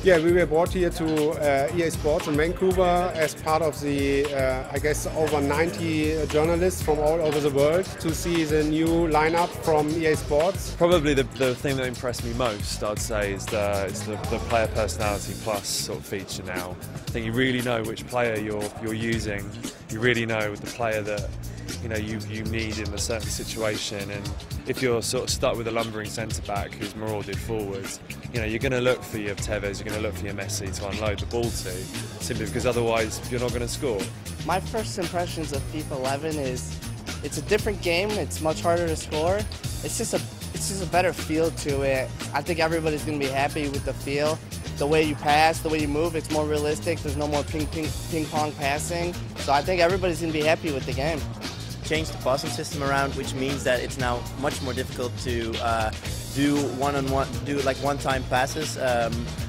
Yeah, we were brought here to EA Sports in Vancouver as part of the, I guess, over 90 journalists from all over the world to see the new lineup from EA Sports. Probably the thing that impressed me most, I'd say, is the player personality plus sort of feature now. I think you really know which player you're using. You really know the player that you need in a certain situation, and if you're sort of stuck with a lumbering centre back who's marauded forwards, you're going to look for your Tevez, you're going to look for your Messi to unload the ball to, simply because otherwise you're not going to score. My first impressions of FIFA 11 is it's a different game. It's much harder to score. It's just a better feel to it. I think everybody's going to be happy with the feel. The way you pass, the way you move, it's more realistic. There's no more ping pong passing. So I think everybody's going to be happy with the game. Changed the passing system around, which means that it's now much more difficult to do one-time passes.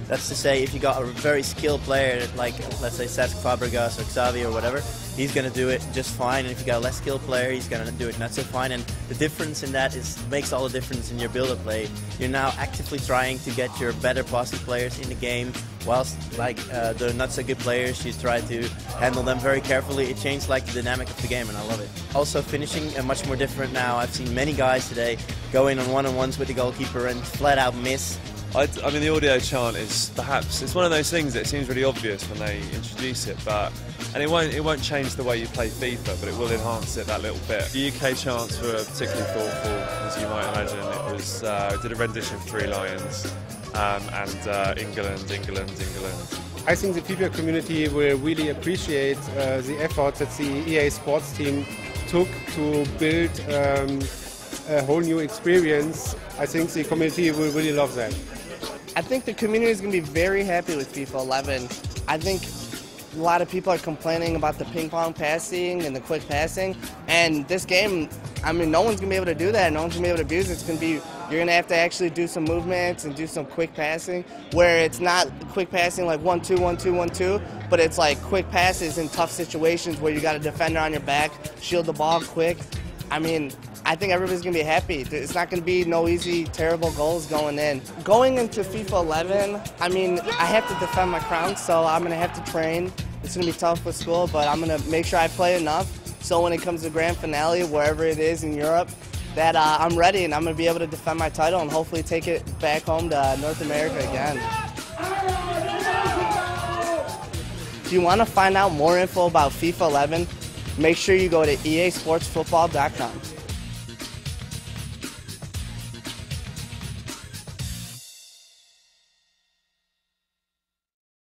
That's to say, if you got a very skilled player like, let's say, Cesc Fabregas or Xavi or whatever, he's going to do it just fine. And if you got a less skilled player, he's going to do it not so fine. And the difference in that makes all the difference in your build-up play. You're now actively trying to get your better passing players in the game, whilst the not so good players, you try to handle them very carefully. It changed the dynamic of the game, and I love it. Also, finishing much more different now. I've seen many guys today go in on one-on-ones with the goalkeeper and flat out miss. I mean, the audio chant is it's one of those things that seems really obvious when they introduce it, and it won't change the way you play FIFA, but it will enhance it that little bit. The UK chants were particularly thoughtful, as you might imagine. It was did a rendition of Three Lions and England. I think the FIFA community will really appreciate the effort that the EA Sports team took to build a whole new experience. I think the community will really love that. I think the community is going to be very happy with FIFA 11. I think a lot of people are complaining about the ping pong passing and the quick passing. And this game, I mean, no one's going to be able to do that. No one's going to be able to abuse it. It's going to be, you're going to have to actually do some movements and do some quick passing, where it's not quick passing like 1-2, 1-2, 1-2, but it's like quick passes in tough situations where you got a defender on your back, shield the ball quick. I mean, I think everybody's going to be happy. It's not going to be no easy, terrible goals going in. Going into FIFA 11, I mean, I have to defend my crown, so I'm going to have to train. It's going to be tough with school, but I'm going to make sure I play enough so when it comes to grand finale, wherever it is in Europe, that I'm ready and I'm going to be able to defend my title and hopefully take it back home to North America again. If you want to find out more info about FIFA 11, make sure you go to easportsfootball.com.